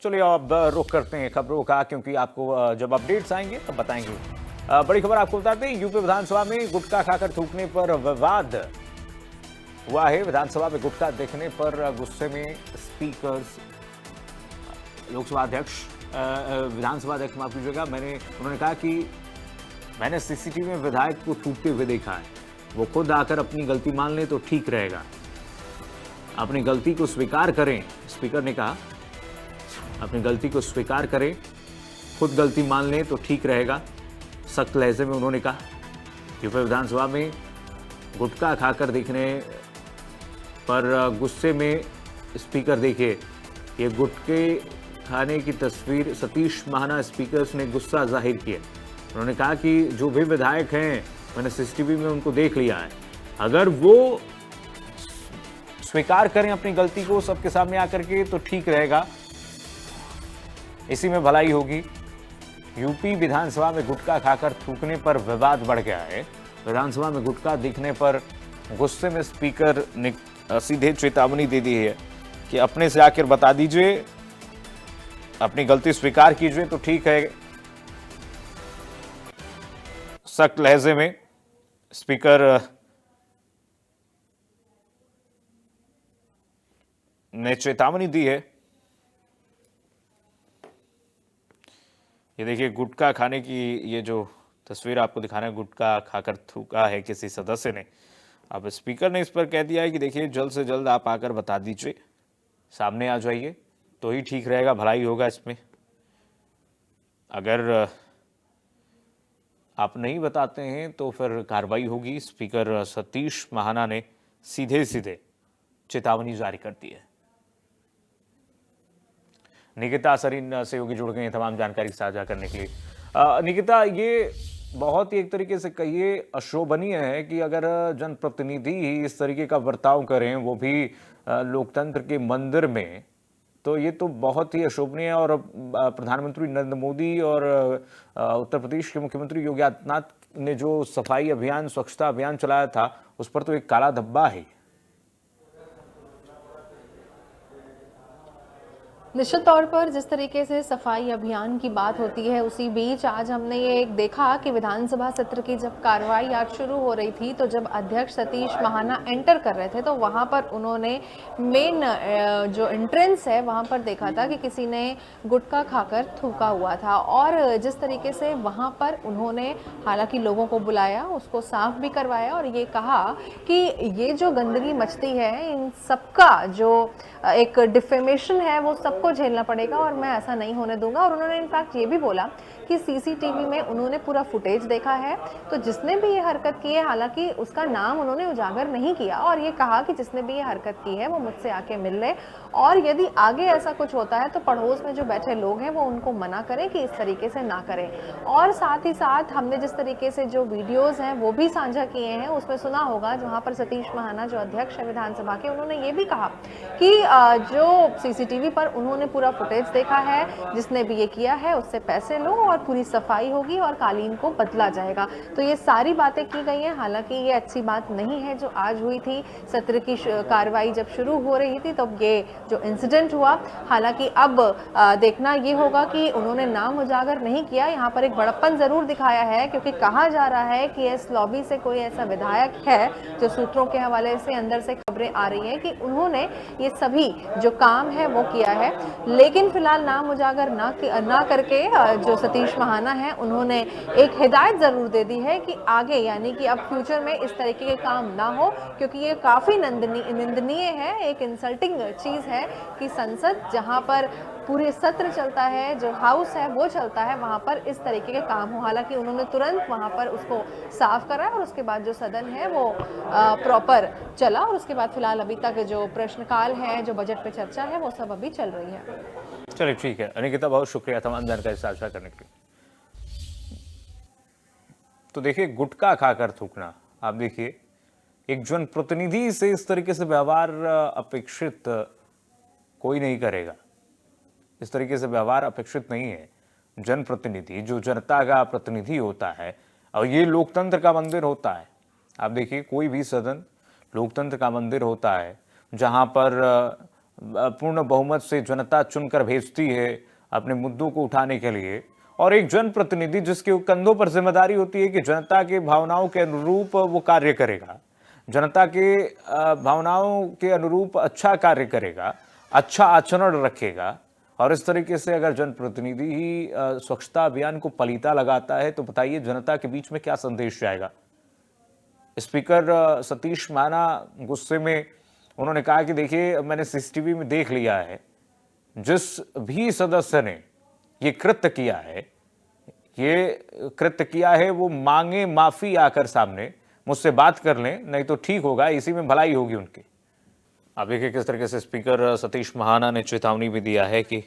चलिए अब रुख करते हैं खबरों का, क्योंकि आपको जब अपडेट्स आएंगे तब बताएंगे। बड़ी खबर आपको बताते हैं, यूपी विधानसभा में गुटखा खाकर थूकने पर विवाद हुआ है। विधानसभा में गुटखा देखने पर गुस्से में स्पीकर, लोकसभा अध्यक्ष, विधानसभा अध्यक्ष माफ कीजिएगा, उन्होंने कहा कि मैंने सीसीटीवी में विधायक को थूकते हुए देखा है, वो खुद आकर अपनी गलती मान ले तो ठीक रहेगा, अपनी गलती को स्वीकार करें। स्पीकर ने कहा अपनी गलती को स्वीकार करें, खुद गलती मान लें तो ठीक रहेगा। सख्त लहजे में उन्होंने कहा। यूपी विधानसभा में गुटखा खाकर देखने पर गुस्से में स्पीकर, देखिए ये गुटखे खाने की तस्वीर सतीश महाना स्पीकर ने गुस्सा जाहिर किया। उन्होंने कहा कि जो भी विधायक हैं मैंने सीसीटीवी में उनको देख लिया है, अगर वो स्वीकार करें अपनी गलती को सबके सामने आकर के तो ठीक रहेगा, इसी में भलाई होगी। यूपी विधानसभा में गुटखा खाकर थूकने पर विवाद बढ़ गया है। विधानसभा में गुटखा दिखने पर गुस्से में स्पीकर ने सीधे चेतावनी दे दी है कि अपने से आकर बता दीजिए, अपनी गलती स्वीकार कीजिए तो ठीक है। सख्त लहजे में स्पीकर ने चेतावनी दी है। ये देखिए गुटखा खाने की ये जो तस्वीर आपको दिखाना है, गुटखा खाकर थूका है किसी सदस्य ने। अब स्पीकर ने इस पर कह दिया है कि देखिए जल्द से जल्द आप आकर बता दीजिए, सामने आ जाइए तो ही ठीक रहेगा, भलाई होगा इसमें। अगर आप नहीं बताते हैं तो फिर कार्रवाई होगी। स्पीकर सतीश महाना ने सीधे सीधे चेतावनी जारी कर दी है। निकिता सरीन सहयोगी जुड़ गए हैं तमाम जानकारी साझा करने के लिए। निकिता, ये बहुत ही एक तरीके से कहिए अशोभनीय है कि अगर जनप्रतिनिधि ही इस तरीके का बर्ताव करें, वो भी लोकतंत्र के मंदिर में, तो ये तो बहुत ही अशोभनीय है। और प्रधानमंत्री नरेंद्र मोदी और उत्तर प्रदेश के मुख्यमंत्री योगी आदित्यनाथ ने जो सफाई अभियान, स्वच्छता अभियान चलाया था, उस पर तो एक काला धब्बा है। निश्चित तौर पर जिस तरीके से सफाई अभियान की बात होती है, उसी बीच आज हमने ये एक देखा कि विधानसभा सत्र की जब कार्रवाई आज शुरू हो रही थी, तो जब अध्यक्ष सतीश महाना एंटर कर रहे थे तो वहाँ पर उन्होंने मेन जो एंट्रेंस है वहाँ पर देखा था कि किसी ने गुटखा खाकर थूका हुआ था। और जिस तरीके से वहाँ पर उन्होंने हालांकि लोगों को बुलाया, उसको साफ भी करवाया और ये कहा कि ये जो गंदगी मचती है, इन सबका जो एक डिफेमेशन है वो सबको झेलना पड़ेगा और मैं ऐसा नहीं होने दूंगा। और उन्होंने इनफैक्ट ये भी बोला कि सीसीटीवी में उन्होंने पूरा फुटेज देखा है, तो जिसने भी ये हरकत की है, हालांकि उसका नाम उन्होंने उजागर नहीं किया, और ये कहा कि जिसने भी ये हरकत की है वो मुझसे आके मिल ले, और यदि आगे ऐसा कुछ होता है तो पड़ोस में जो बैठे लोग हैं वो उनको मना करें कि इस तरीके से ना करें। और साथ ही साथ हमने जिस तरीके से जो वीडियोज हैं वो भी साझा किए हैं, उसमें सुना होगा जहाँ पर सतीश महाना जो अध्यक्ष है विधानसभा के, उन्होंने ये भी कहा कि जो सीसीटीवी पर उन्होंने पूरा फुटेज देखा है, जिसने भी ये किया है उससे पैसे लो और पूरी सफाई होगी और कालीन को बदला जाएगा। तो ये सारी बातें की गई हैं। हालांकि ये अच्छी बात नहीं है जो आज हुई थी। सत्र की कार्रवाई जब शुरू हो रही थी तब ये जो इंसिडेंट हुआ, हालांकि अब देखना ये होगा कि उन्होंने नाम उजागर नहीं किया, यहाँ पर एक बड़प्पन जरूर दिखाया है, क्योंकि कहा जा रहा है कि इस लॉबी से कोई ऐसा विधायक है, जो सूत्रों के हवाले से अंदर से खबरें आ रही है कि उन्होंने ये सभी जो काम है वो किया है। लेकिन फिलहाल नाम उजागर ना करके जो सतीश महाना है उन्होंने एक हिदायत जरूर दे दी है कि आगे, यानी कि अब फ्यूचर में इस तरीके के काम ना हो, क्योंकि ये काफी निंदनीय है, एक इंसल्टिंग चीज है कि संसद जहां पर पूरे सत्र चलता है, जो हाउस है वो चलता है, वहां पर इस तरीके के काम हो। हालांकि उन्होंने तुरंत वहां पर उसको साफ करा और उसके बाद जो सदन है वो प्रॉपर चला, और उसके बाद फिलहाल अभी तक जो प्रश्नकाल है, जो बजट पे चर्चा है, वो सब अभी चल रही है। चलिए ठीक है अनिकिता, बहुत शुक्रिया तमाम जानकारी साझा करने के लिए। तो देखिए गुटखा खाकर थूकना, आप देखिए एक जनप्रतिनिधि से इस तरीके से व्यवहार अपेक्षित कोई नहीं करेगा। इस तरीके से व्यवहार अपेक्षित नहीं है। जनप्रतिनिधि जो जनता का प्रतिनिधि होता है, और ये लोकतंत्र का मंदिर होता है। आप देखिए कोई भी सदन लोकतंत्र का मंदिर होता है, जहां पर पूर्ण बहुमत से जनता चुनकर भेजती है अपने मुद्दों को उठाने के लिए, और एक जनप्रतिनिधि जिसके कंधों पर जिम्मेदारी होती है कि जनता के भावनाओं के अनुरूप वो कार्य करेगा, जनता के भावनाओं के अनुरूप अच्छा कार्य करेगा, अच्छा आचरण रखेगा। और इस तरीके से अगर जनप्रतिनिधि ही स्वच्छता अभियान को पलीता लगाता है तो बताइए जनता के बीच में क्या संदेश जाएगा। स्पीकर सतीश महाना गुस्से में उन्होंने कहा कि देखिए, मैंने सीसीटीवी में देख लिया है, जिस भी सदस्य ने ये कृत्य किया है वो मांगे माफी आकर सामने, मुझसे बात कर लें, नहीं तो ठीक होगा, इसी में भलाई होगी उनकी। अब देखिए किस तरीके से स्पीकर सतीश महाना ने चेतावनी भी दिया है कि